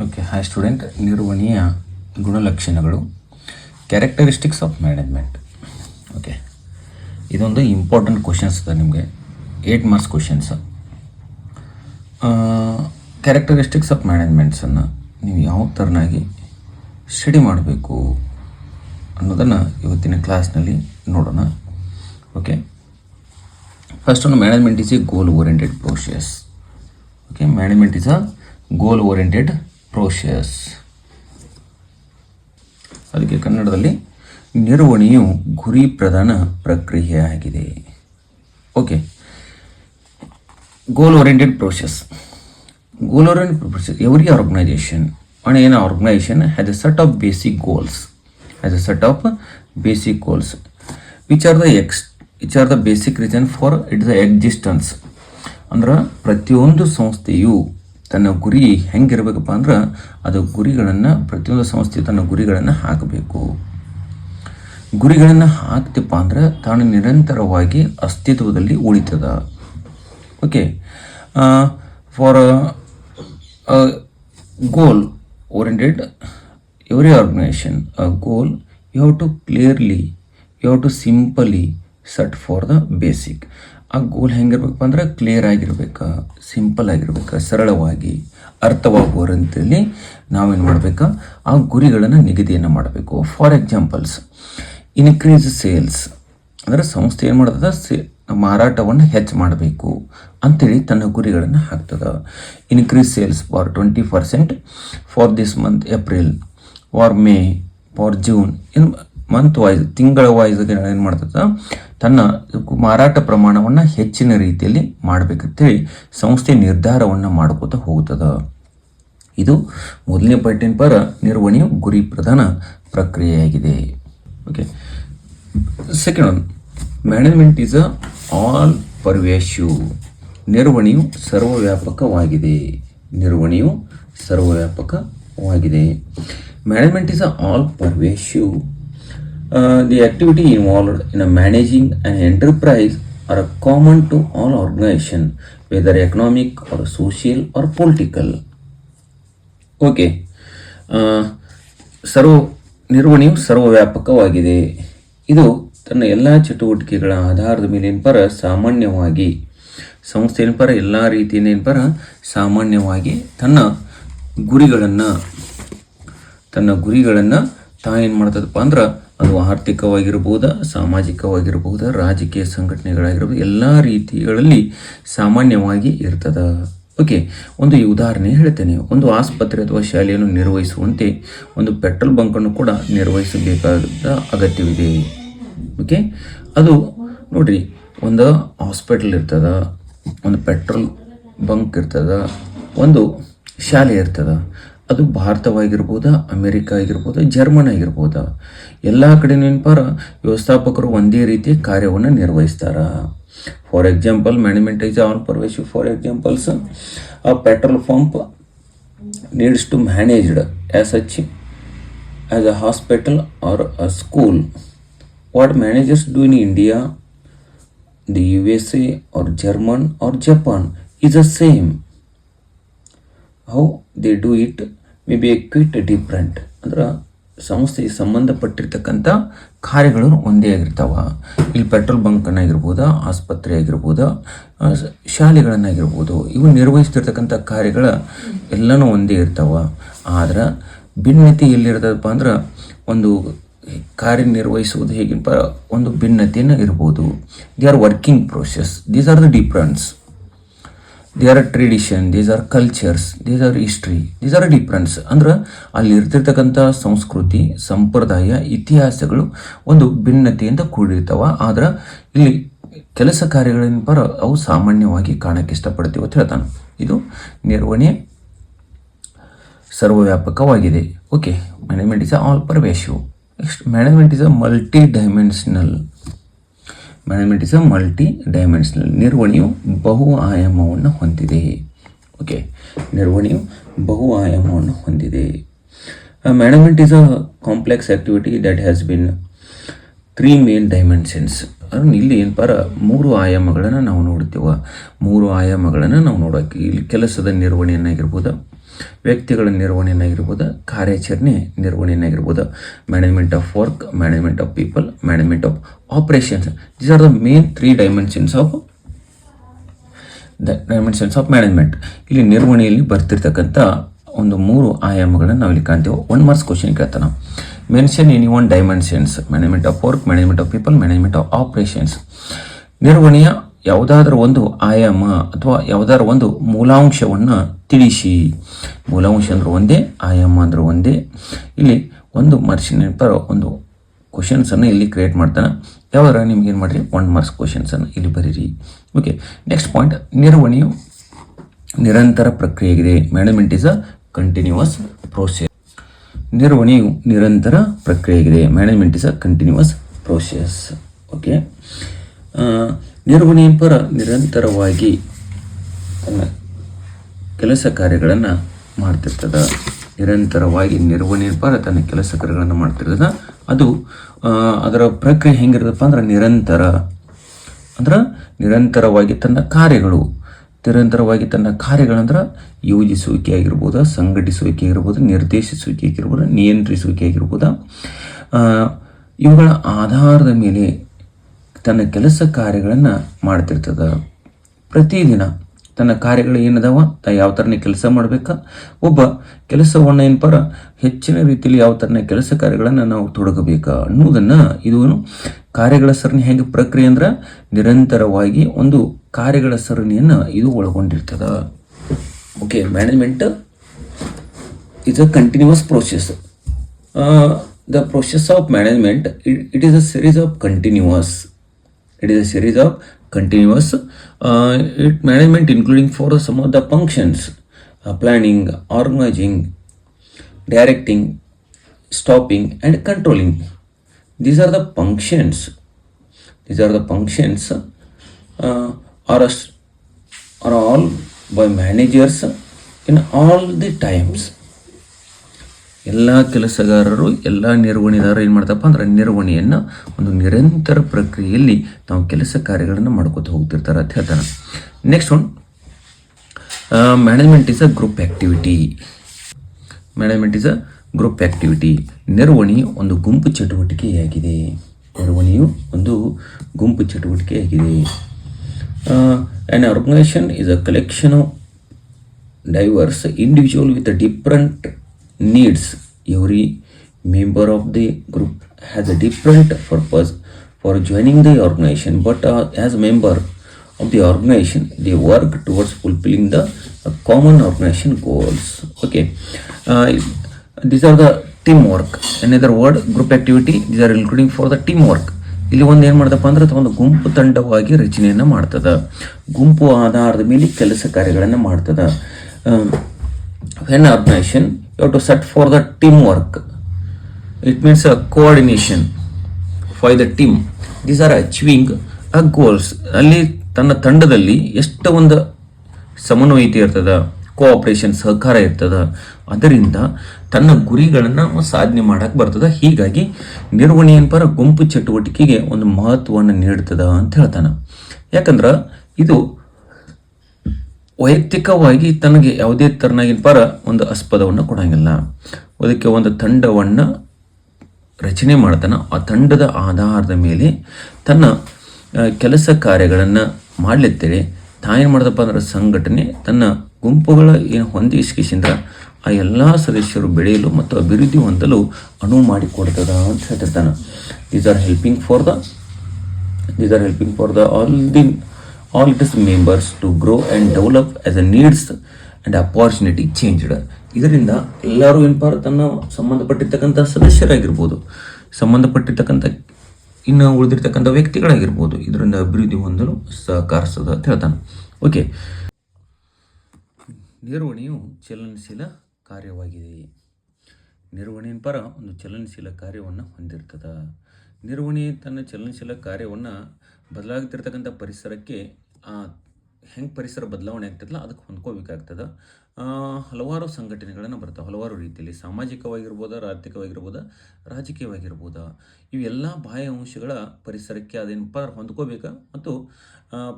Okay, hi student. ನಿರ್ವಹಣೆಯ ಗುಣಲಕ್ಷಣಗಳು, characteristics of management. Okay, ಇದೊಂದು ಇಂಪಾರ್ಟೆಂಟ್ ಕ್ವಶನ್ಸ್ ಇದೆ ನಿಮಗೆ, 8 ಮಾರ್ಕ್ಸ್ ಕ್ವಶನ್ಸ್. ಕ್ಯಾರೆಕ್ಟರಿಸ್ಟಿಕ್ಸ್ ಆಫ್ ಮ್ಯಾನೇಜ್ಮೆಂಟ್ಸನ್ನು ನೀವು ಯಾವ ಥರನಾಗಿ ಸ್ಟಡಿ ಮಾಡಬೇಕು ಅನ್ನೋದನ್ನು ಇವತ್ತಿನ ಕ್ಲಾಸ್ನಲ್ಲಿ ನೋಡೋಣ. ಓಕೆ, ಫಸ್ಟ್ ಒಂದು management is a goal oriented process. Okay, management is a goal oriented process. ಅದಕ್ಕೆ ಕನ್ನಡದಲ್ಲಿ ನಿರ್ವಹಣೆಯು ಗುರಿ ಪ್ರಧಾನ ಪ್ರಕ್ರಿಯೆಯಾಗಿದೆ. Okay, goal oriented process. Goal oriented process, every organisation an organization has a set of basic goals, which are the basic reason for its existence. ಅಂದ್ರೆ ಪ್ರತಿಯೊಂದು ಸಂಸ್ಥೆಯು ತನ್ನ ಗುರಿ ಹೆಂಗಿರಬೇಕಪ್ಪ ಅಂದ್ರೆ ಅದು ಗುರಿಗಳನ್ನು, ಪ್ರತಿಯೊಂದು ಸಂಸ್ಥೆಯು ತನ್ನ ಗುರಿಗಳನ್ನು ಹಾಕಬೇಕು. ಗುರಿಗಳನ್ನು ಹಾಕ್ತಪ್ಪ ಅಂದ್ರೆ ತಾನು ನಿರಂತರವಾಗಿ ಅಸ್ತಿತ್ವದಲ್ಲಿ ಉಳಿತದ. Okay, for goal oriented every organization, a goal you have to simply set for the basic. ಆ ಗೋಲ್ ಹೆಂಗಿರ್ಬೇಕಪ್ಪ ಅಂದ್ರೆ ಕ್ಲಿಯರ್ ಆಗಿರ್ಬೇಕಾ, ಸಿಂಪಲ್ ಆಗಿರ್ಬೇಕಾ, ಸರಳವಾಗಿ ಅರ್ಥವಾಗುವಂಥಲ್ಲಿ ನಾವೇನು ಮಾಡಬೇಕಾ, ಆ ಗುರಿಗಳನ್ನು ನಿಗದಿಯನ್ನು ಮಾಡಬೇಕು. ಫಾರ್ ಎಕ್ಸಾಂಪಲ್ಸ್, ಇನ್ಕ್ರೀಸ್ ಸೇಲ್ಸ್ ಅಂದರೆ ಸಂಸ್ಥೆ ಏನು ಮಾಡ್ತದ, ಮಾರಾಟವನ್ನು ಹೆಚ್ಚು ಮಾಡಬೇಕು ಅಂಥೇಳಿ ತನ್ನ ಗುರಿಗಳನ್ನು ಹಾಕ್ತದೆ. Increase sales for 20% for this month April, for May, for June, in month wise, ತಿಂಗಳ ವೈಸ್ ಏನು ಮಾಡ್ತದ, ತನ್ನ ಮಾರಾಟ ಪ್ರಮಾಣವನ್ನು ಹೆಚ್ಚಿನ ರೀತಿಯಲ್ಲಿ ಮಾಡಬೇಕಂತೇಳಿ ಸಂಸ್ಥೆ ನಿರ್ಧಾರವನ್ನು ಮಾಡ್ಕೋತಾ ಹೋಗ್ತದೆ. ಇದು ಮೊದಲನೇ ಪಾಯಿಂಟಿನ ಪರ ನಿರ್ವಹಣೆಯು ಗುರಿ ಪ್ರಧಾನ ಪ್ರಕ್ರಿಯೆಯಾಗಿದೆ. Okay, second one, management is all pervasive. ನಿರ್ವಹಣೆಯು ಸರ್ವವ್ಯಾಪಕವಾಗಿದೆ. ಮ್ಯಾನೇಜ್ಮೆಂಟ್ ಈಸ್ ಆಲ್ ಪರ್ವೇಶಿವ್. The activity involved in managing an enterprise are common to all organisation, whether economic or social or political. Okay, ನಿರ್ವಹಣೆಯು ಸರ್ವವ್ಯಾಪಕವಾಗಿದೆ. ಇದು ತನ್ನ ಎಲ್ಲ ಚಟುವಟಿಕೆಗಳ ಆಧಾರದ ಮೇಲೆ ಏನಪರ ಸಾಮಾನ್ಯವಾಗಿ ಸಂಸ್ಥೆ ಏನಪರ ಎಲ್ಲ ರೀತಿಯ ಏನಪರ ಸಾಮಾನ್ಯವಾಗಿ ತನ್ನ ಗುರಿಗಳನ್ನು ತಾ ಏನು ಮಾಡ್ತದಪ್ಪ ಅಂದ್ರೆ ಅದು ಆರ್ಥಿಕವಾಗಿರ್ಬೋದ, ಸಾಮಾಜಿಕವಾಗಿರ್ಬೋದು, ರಾಜಕೀಯ ಸಂಘಟನೆಗಳಾಗಿರ್ಬೋದು, ಎಲ್ಲ ರೀತಿಗಳಲ್ಲಿ ಸಾಮಾನ್ಯವಾಗಿ ಇರ್ತದ. ಓಕೆ, ಒಂದು ಉದಾಹರಣೆ ಹೇಳ್ತೇನೆ. ಒಂದು ಆಸ್ಪತ್ರೆ ಅಥವಾ ಶಾಲೆಯನ್ನು ನಿರ್ವಹಿಸುವಂತೆ ಒಂದು ಪೆಟ್ರೋಲ್ ಬಂಕನ್ನು ಕೂಡ ನಿರ್ವಹಿಸಬೇಕಾದ ಅಗತ್ಯವಿದೆ. ಓಕೆ, ಅದು ನೋಡ್ರಿ, ಒಂದು ಹಾಸ್ಪಿಟಲ್ ಇರ್ತದ, ಒಂದು ಪೆಟ್ರೋಲ್ ಬಂಕ್ ಇರ್ತದ, ಒಂದು ಶಾಲೆ ಇರ್ತದ. ಅದು ಭಾರತವಾಗಿರ್ಬೋದ, ಅಮೆರಿಕ ಆಗಿರ್ಬೋದು, ಜರ್ಮನ್ ಆಗಿರ್ಬೋದ, ಎಲ್ಲ ಕಡೆ ನೆನಪಾರ ವ್ಯವಸ್ಥಾಪಕರು ಒಂದೇ ರೀತಿಯ ಕಾರ್ಯವನ್ನು ನಿರ್ವಹಿಸ್ತಾರ. For example, management is all pervasive. For examples, a petrol pump needs to managed as such as a hospital or a school. What managers do in India, the USA or German or Japan is the same. How they do it may be quite different. ಅಂದ್ರೆ ಸಂಸ್ಥೆಗೆ ಸಂಬಂಧಪಟ್ಟಿರ್ತಕ್ಕಂಥ ಕಾರ್ಯಗಳು ಒಂದೇ ಆಗಿರ್ತಾವ. ಇಲ್ಲಿ petrol ಬಂಕನ್ನಾಗಿರ್ಬೋದ, ಆಸ್ಪತ್ರೆ ಆಗಿರ್ಬೋದ, ಶಾಲೆಗಳನ್ನಾಗಿರ್ಬೋದು, ಇವು ನಿರ್ವಹಿಸ್ತಿರ್ತಕ್ಕಂಥ ಕಾರ್ಯಗಳ ಎಲ್ಲನೂ ಒಂದೇ ಇರ್ತಾವ. ಆದ್ರೆ ಭಿನ್ನತೆ ಎಲ್ಲಿರ್ತದಪ್ಪ ಅಂದ್ರೆ ಒಂದು ಕಾರ್ಯನಿರ್ವಹಿಸುವುದು ಹೇಗಿಪ್ಪ, ಒಂದು ಭಿನ್ನತೆಯನ್ನು ಇರ್ಬೋದು. They are working process, these are the difference. They are tradition, these are cultures, these are history, these are difference. ಅಂದ್ರೆ ಅಲ್ಲಿ ಇರ್ತಿರ್ತಕ್ಕಂಥ ಸಂಸ್ಕೃತಿ, ಸಂಪ್ರದಾಯ, ಇತಿಹಾಸಗಳು ಒಂದು ಭಿನ್ನತೆಯಿಂದ ಕೂಡಿರ್ತಾವ. ಆದ್ರೆ ಇಲ್ಲಿ ಕೆಲಸ ಕಾರ್ಯಗಳಿನ ಪರ ಅವು ಸಾಮಾನ್ಯವಾಗಿ ಕಾಣಕ್ಕೆ ಇಷ್ಟಪಡ್ತೀವಿ ಅಂತ ಹೇಳ್ತಾನೆ. ಇದು ನಿರ್ವಹಣೆ ಸರ್ವವ್ಯಾಪಕವಾಗಿದೆ. Okay, management is all pervasive. Next, management is multidimensional. ನಿರ್ವಹಣೆಯು ಬಹು ಆಯಾಮವನ್ನು ಹೊಂದಿದೆ. ಓಕೆ, ನಿರ್ವಹಣೆಯು ಬಹು ಆಯಾಮವನ್ನು ಹೊಂದಿದೆ. Management is a complex activity that has been 3 main dimensions. ಇಲ್ಲಿ ಏನಪ್ಪಾರ 3 ಆಯಾಮಗಳನ್ನು ನಾವು ನೋಡ್ತೇವೆ. 3 ಆಯಾಮಗಳನ್ನು ನಾವು ನೋಡೋಕೆ ಇಲ್ಲಿ ಕೆಲಸದ ನಿರ್ವಹಣೆಯನ್ನಾಗಿರ್ಬೋದು, ವ್ಯಕ್ತಿಗಳ ನಿರ್ವಹಣೆಯನ್ನಾಗಿರ್ಬೋದು, ಕಾರ್ಯಾಚರಣೆ ನಿರ್ವಹಣೆಯನ್ನಾಗಿರ್ಬೋದು, management of work, management of people, management of operations. These are the main 3 dimensions of management. ಇಲ್ಲಿ ನಿರ್ವಹಣೆಯಲ್ಲಿ ಬರ್ತಿರ್ತಕ್ಕಂಥ ಒಂದು 3 ಆಯಾಮಗಳನ್ನು ನಾವಿಲ್ಲಿ ಕಾಣ್ತೇವೆ. 1 ಮಾರ್ಕ್ಸ್ ಕ್ವಶನ್ ಕೇಳ್ತಾನೆ. Mention any 1 dimensions, management of work, management of people, management of operations. ನಿರ್ವಹಣೆಯ ಯಾವುದಾದ್ರೂ ಒಂದು ಆಯಾಮ ಅಥವಾ ಯಾವುದಾದ್ರೂ ಒಂದು ಮೂಲಾಂಶವನ್ನು ತಿಳಿಸಿ. ಮೂಲಾಂಶ ಅಂದ್ರೆ ಒಂದೇ, ಆಯಾಮ ಅಂದ್ರೆ ಒಂದೇ. ಇಲ್ಲಿ ಒಂದು ಮಾರ್ಕ್ಸಿನ ಒಂದು ಕ್ವಶನ್ಸನ್ನು ಇಲ್ಲಿ ಕ್ರಿಯೇಟ್ ಮಾಡ್ತಾನೆ. ಯಾವಾಗ ನಿಮ್ಗೆ ಏನು ಮಾಡಿರಿ 1 ಮಾರ್ಕ್ಸ್ ಕ್ವಶನ್ಸನ್ನು ಇಲ್ಲಿ ಬರೀರಿ. ಓಕೆ, ನೆಕ್ಸ್ಟ್ ಪಾಯಿಂಟ್, ನಿರ್ವಹಣೆಯು ನಿರಂತರ ಪ್ರಕ್ರಿಯೆಯಾಗಿದೆ. Management is a continuous process. ನಿರ್ವಹಣೆಯು ನಿರಂತರ ಪ್ರಕ್ರಿಯೆಯಾಗಿದೆ. Management is a continuous process. Okay, ನಿರ್ವಹಣೆ ನಿರಂತರವಾಗಿ ತನ್ನ ಕೆಲಸ ಕಾರ್ಯಗಳನ್ನು ಮಾಡ್ತಿರ್ತದೆ. ನಿರಂತರವಾಗಿ ನಿರ್ವಹಣೆ ತನ್ನ ಕೆಲಸ ಕಾರ್ಯಗಳನ್ನು ಮಾಡ್ತಿರ್ತದೆ. ಅದು ಅದರ ಪ್ರಕ್ರಿಯೆ ಹೆಂಗಿರ್ತದಪ್ಪ ಅಂದ್ರೆ ನಿರಂತರವಾಗಿ ತನ್ನ ಕಾರ್ಯಗಳು, ಕಾರ್ಯಗಳಂದ್ರೆ ಯೋಜಿಸುವಿಕೆ ಆಗಿರ್ಬೋದು, ಸಂಘಟಿಸುವಿಕೆ ಆಗಿರ್ಬೋದು, ನಿರ್ದೇಶಿಸುವಿಕೆ ಆಗಿರ್ಬೋದು, ನಿಯಂತ್ರಿಸುವಿಕೆ ಆಗಿರ್ಬೋದು. ಇವುಗಳ ಆಧಾರದ ಮೇಲೆ ತನ್ನ ಕೆಲಸ ಕಾರ್ಯಗಳನ್ನು ಮಾಡ್ತಿರ್ತದೆ. ಪ್ರತಿದಿನ ತನ್ನ ಕಾರ್ಯಗಳು ಏನದಾವ, ಯಾವ ಥರನೇ ಕೆಲಸ ಮಾಡಬೇಕಾ, ಒಬ್ಬ ಕೆಲಸವನ್ನು ಹೆಚ್ಚಿನ ರೀತಿಯಲ್ಲಿ ಯಾವ ಥರನೇ ಕೆಲಸ ಕಾರ್ಯಗಳನ್ನು ನಾವು ತೊಡಗಬೇಕಾ ಅನ್ನೋದನ್ನು, ಇದು ಕಾರ್ಯಗಳ ಸರಣಿ ಹೆಂಗೆ ಪ್ರಕ್ರಿಯೆ ಅಂದ್ರೆ ನಿರಂತರವಾಗಿ ಒಂದು ಕಾರ್ಯಗಳ ಸರಣಿಯನ್ನು ಇದು ಒಳಗೊಂಡಿರ್ತದೆ. Okay, management is a continuous process. The process of management it is a series of continuous. Management including for some of the functions, planning, organizing, directing, stopping and controlling. These are the functions are all by managers in all the times. ಎಲ್ಲ ಕೆಲಸಗಾರರು, ಎಲ್ಲ ನಿರ್ವಹಣೆದಾರರು ಏನು ಮಾಡ್ತಪ್ಪ ಅಂದ್ರೆ ನಿರ್ವಹಣೆಯನ್ನು ಒಂದು ನಿರಂತರ ಪ್ರಕ್ರಿಯೆಯಲ್ಲಿ ತಾವು ಕೆಲಸ ಕಾರ್ಯಗಳನ್ನು ಮಾಡ್ಕೋತ ಹೋಗ್ತಿರ್ತಾರೆ ಅಂತ ಹೇಳ್ತಾನೆ. Next one, management is a group activity. ನಿರ್ವಹಣೆಯು ಒಂದು ಗುಂಪು ಚಟುವಟಿಕೆಯಾಗಿದೆ. An organization is a collection of diverse individuals with a different needs. Every member of the group has a different purpose for joining the organization, but as a member of the organization they work towards fulfilling the common organization goals. Okay, these are the teamwork. Another word, group activity, these are including for the teamwork. ಇಲ್ಲಿ ಒಂದು ಏನು ಮಾಡ್ದಪ್ಪ ಅಂದ್ರೆ ಒಂದು ಗುಂಪು ತಂಡವಾಗಿ ರಚನೆಯನ್ನು ಮಾಡ್ತದ. ಗುಂಪು ಆಧಾರದ ಮೇಲೆ ಕೆಲಸ ಕಾರ್ಯಗಳನ್ನು ಮಾಡ್ತದ. When organization you have to set for the teamwork, it means a coordination for the team. These are achieving a goals. ಅಲ್ಲಿ ತನ್ನ ತಂಡದಲ್ಲಿ ಎಷ್ಟು ಒಂದು ಸಮನ್ವಯತೆ ಇರ್ತದ, ಕೋಆಪರೇಷನ್, ಸಹಕಾರ ಇರ್ತದ, ಅದರಿಂದ ತನ್ನ ಗುರಿಗಳನ್ನು ಸಾಧನೆ ಮಾಡಕ್ಕೆ ಬರ್ತದ. ಹೀಗಾಗಿ ನಿರ್ವಹಣೆ ಗುಂಪು ಚಟುವಟಿಕೆಗೆ ಒಂದು ಮಹತ್ವವನ್ನು ನೀಡ್ತದ ಅಂತ ಹೇಳ್ತಾನೆ. ಯಾಕಂದ್ರೆ ಇದು ವೈಯಕ್ತಿಕವಾಗಿ ತನಗೆ ಯಾವುದೇ ಥರನಾಗಿನ ಒಂದು ಆಸ್ಪದವನ್ನು ಕೊಡಂಗಿಲ್ಲ. ಅದಕ್ಕೆ ಒಂದು ತಂಡವನ್ನು ರಚನೆ ಮಾಡ್ತಾನೆ. ಆ ತಂಡದ ಆಧಾರದ ಮೇಲೆ ತನ್ನ ಕೆಲಸ ಕಾರ್ಯಗಳನ್ನು ಮಾಡಲಿತ್ತೇಳಿ ತಾನೇನು ಮಾಡ್ದಪ್ಪ ಅಂದ್ರೆ ಸಂಘಟನೆ ತನ್ನ ಗುಂಪುಗಳ ಏನು ಹೊಂದಿಸಿಕೆಯಿಂದ ಆ ಎಲ್ಲ ಸದಸ್ಯರು ಬೆಳೆಯಲು ಮತ್ತು ಅಭಿವೃದ್ಧಿ ಹೊಂದಲು ಅನುವು ಮಾಡಿಕೊಡ್ತದ ಅಂತ ಹೇಳ್ತಿರ್ತಾನೆ. These are helping for the all its members to grow and develop as a needs and opportunity changed. ಇದರಿಂದ ಎಲ್ಲರೂ ತನ್ನ ಸಂಬಂಧಪಟ್ಟಿರ್ತಕ್ಕಂಥ ಸದಸ್ಯರಾಗಿರ್ಬೋದು, ಸಂಬಂಧಪಟ್ಟಿರ್ತಕ್ಕಂಥ ಇನ್ನು ಉಳಿದಿರ್ತಕ್ಕಂಥ ವ್ಯಕ್ತಿಗಳಾಗಿರ್ಬೋದು, ಇದರಿಂದ ಅಭಿವೃದ್ಧಿ ಹೊಂದಲು ಸಹಕರಿಸ್ತದ ಅಂತ ಹೇಳ್ತಾನೆ. ಓಕೆ, ನಿರ್ವಹಣೆಯು ಚಲನಶೀಲ ಕಾರ್ಯವಾಗಿದೆ. ನಿರ್ವಹಣೆ ಒಂದು ಚಲನಶೀಲ ಕಾರ್ಯವನ್ನು ಹೊಂದಿರ್ತದೆ. ನಿರ್ವಹಣೆ ತನ್ನ ಚಲನಶೀಲ ಕಾರ್ಯವನ್ನು ಬದಲಾಗ್ತಿರ್ತಕ್ಕಂಥ ಪರಿಸರಕ್ಕೆ ಹೆಂಗೆ ಪರಿಸರ ಬದಲಾವಣೆ ಆಗ್ತದಲ್ಲ ಅದಕ್ಕೆ ಹೊಂದ್ಕೋಬೇಕಾಗ್ತದೆ. ಹಲವಾರು ಸಂಘಟನೆಗಳನ್ನು ಬರ್ತಾವೆ, ಹಲವಾರು ರೀತಿಯಲ್ಲಿ ಸಾಮಾಜಿಕವಾಗಿರ್ಬೋದಾ, ಆರ್ಥಿಕವಾಗಿರ್ಬೋದಾ, ರಾಜಕೀಯವಾಗಿರ್ಬೋದಾ. ಇವೆಲ್ಲ ಬಾಹ್ಯ ಅಂಶಗಳ ಪರಿಸರಕ್ಕೆ ಅದೇನಪ್ಪ ಹೊಂದ್ಕೋಬೇಕಾ ಮತ್ತು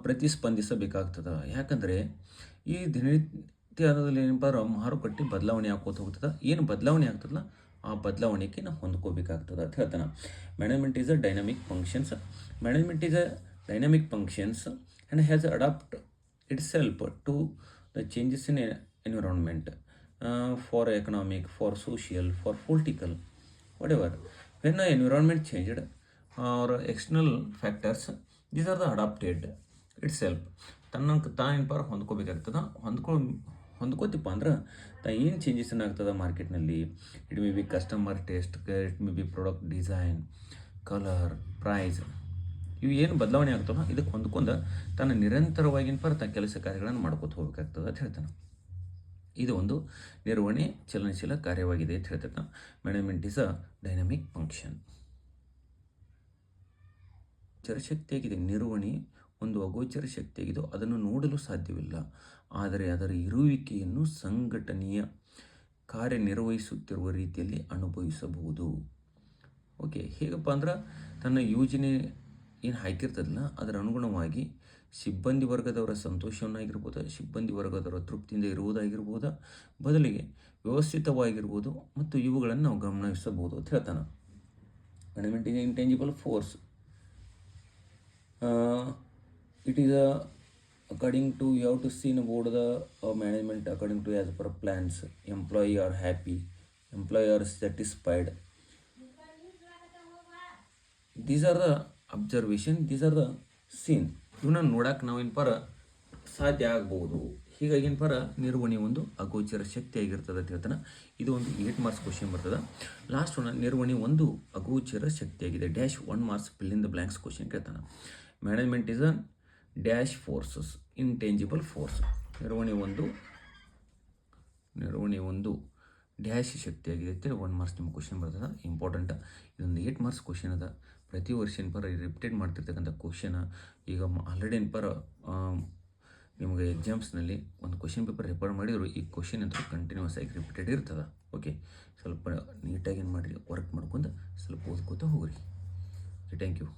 ಪ್ರತಿಸ್ಪಂದಿಸಬೇಕಾಗ್ತದೆ. ಯಾಕಂದರೆ ಈ ದಿನನಿತ್ಯದಲ್ಲಿ ಏನಪ್ಪ ಮಾರುಕಟ್ಟೆ ಬದಲಾವಣೆ ಆಗೋತ ಹೋಗ್ತದೆ. ಏನು ಬದಲಾವಣೆ ಆಗ್ತದಲ್ಲ ಆ ಬದಲಾವಣೆಗೆ ನಾವು ಹೊಂದ್ಕೋಬೇಕಾಗ್ತದೆ ಅಂತ ಹೇಳ್ತಾನೆ. Management is a dynamic functions. Management is a dynamic functions and has adapt itself to the changes in environment, for economic, for social, for political, whatever. When the environment changed or external factors, these are the adapted itself. ತಾನೇನಪ್ಪ ಹೊಂದ್ಕೋಬೇಕಾಗ್ತದೆ. ಹೊಂದ್ಕೋತಿಪ್ಪ ಅಂದ್ರೆ ಏನು changes ಏನಾಗ್ತದೆ ಮಾರ್ಕೆಟ್ನಲ್ಲಿ. It may be customer taste, it may be product design, colour, price, ಇವು ಏನು ಬದಲಾವಣೆ ಆಗ್ತಾವೋ ಇದಕ್ಕೆ ಹೊಂದ್ಕೊಂಡು ತನ್ನ ನಿರಂತರವಾಗಿನ ತನ್ನ ಕೆಲಸ ಕಾರ್ಯಗಳನ್ನು ಮಾಡ್ಕೋತ ಹೋಗ್ಬೇಕಾಗ್ತದೆ ಅಂತ ಹೇಳ್ತಾನೆ. ಇದು ಒಂದು ನಿರ್ವಹಣೆ ಚಲನಶೀಲ ಕಾರ್ಯವಾಗಿದೆ ಅಂತ ಹೇಳ್ತಾನೆ. Management is a dynamic function. ಶಕ್ತಿಯಾಗಿದೆ ನಿರ್ವಹಣೆ ಒಂದು ಅಗೋಚರ ಶಕ್ತಿಯಾಗಿದ್ದು ಅದನ್ನು ನೋಡಲು ಸಾಧ್ಯವಿಲ್ಲ. ಆದರೆ ಅದರ ಇರುವಿಕೆಯನ್ನು ಸಂಘಟನೆಯ ಕಾರ್ಯನಿರ್ವಹಿಸುತ್ತಿರುವ ರೀತಿಯಲ್ಲಿ ಅನುಭವಿಸಬಹುದು. ಓಕೆ, ಹೇಗಪ್ಪ ಅಂದ್ರೆ ತನ್ನ ಯೋಜನೆ ಏನು ಹಾಕಿರ್ತದಲ್ಲ ಅದರ ಅನುಗುಣವಾಗಿ ಸಿಬ್ಬಂದಿ ವರ್ಗದವರ ಸಂತೋಷವನ್ನಾಗಿರ್ಬೋದು, ಸಿಬ್ಬಂದಿ ವರ್ಗದವರ ತೃಪ್ತಿಯಿಂದ ಇರುವುದಾಗಿರ್ಬೋದಾ, ಬದಲಿಗೆ ವ್ಯವಸ್ಥಿತವಾಗಿರ್ಬೋದು ಮತ್ತು ಇವುಗಳನ್ನು ನಾವು ಗಮನಿಸಬಹುದು ಅಂತ ಹೇಳ್ತಾನೆ. Management is intangible force. It is according to you have to seen about the management according to as per plans. Employee are happy, employee are satisfied. These are the observation, these are the seen. ಇವನ್ನ ನೋಡಕ್ಕೆ ನಾವೇನಪ್ಪ ಸಾಧ್ಯ ಆಗ್ಬೋದು. ಹೀಗಾಗಿ ಏನಪ್ಪ ನಿರ್ವಹಣೆ ಒಂದು ಅಗೋಚರ ಶಕ್ತಿ ಆಗಿರ್ತದೆ ಅಂತ ಹೇಳ್ತಾನೆ. ಇದು ಒಂದು 8 ಮಾರ್ಕ್ಸ್ ಕ್ವಶನ್ ಬರ್ತದೆ. ಲಾಸ್ಟ್ ಒನ್, ನಿರ್ವಹಣೆ ಒಂದು ಅಗೋಚರ ಶಕ್ತಿಯಾಗಿದೆ. Dash 1 marks fill in the blanks question ಕೇಳ್ತಾನೆ. Management is a dash forces, intangible force. ನಿರ್ವಹಣೆ ಒಂದು ಡ್ಯಾಶ್ ಶಕ್ತಿಯಾಗಿದೆ ಅಂತೇಳಿ 1 ಮಾರ್ಕ್ಸ್ ನಿಮ್ಮ ಕ್ವಶನ್ ಬರ್ತದೆ. ಇಂಪಾರ್ಟೆಂಟ್. ಇದೊಂದು 8 ಮಾರ್ಕ್ಸ್ ಕ್ವಶನ್ ಅದ. ಪ್ರತಿ ವರ್ಷ ರಿಪೀಟೆಡ್ ಮಾಡ್ತಿರ್ತಕ್ಕಂಥ ಕ್ವಶನ್. ಈಗ ಆಲ್ರೆಡಿ ನಿಮಗೆ ಎಕ್ಸಾಮ್ಸ್ನಲ್ಲಿ ಒಂದು ಕ್ವಶನ್ ಪೇಪರ್ ರೆಫರ್ ಮಾಡಿದ್ರು ಈ ಕ್ವಶನ್ ಅಂತ ಕಂಟಿನ್ಯೂಸ್ ಆಗಿ ರಿಪೀಟೆಡ್ ಇರ್ತದೆ. ಓಕೆ, ಸ್ವಲ್ಪ ನೀಟಾಗಿ ಏನು ಮಾಡಿರಿ, ವರ್ಕ್ ಮಾಡ್ಕೊಂಡು ಸ್ವಲ್ಪ ಓದ್ಕೋತಾ ಹೋಗ್ರಿ. Thank you.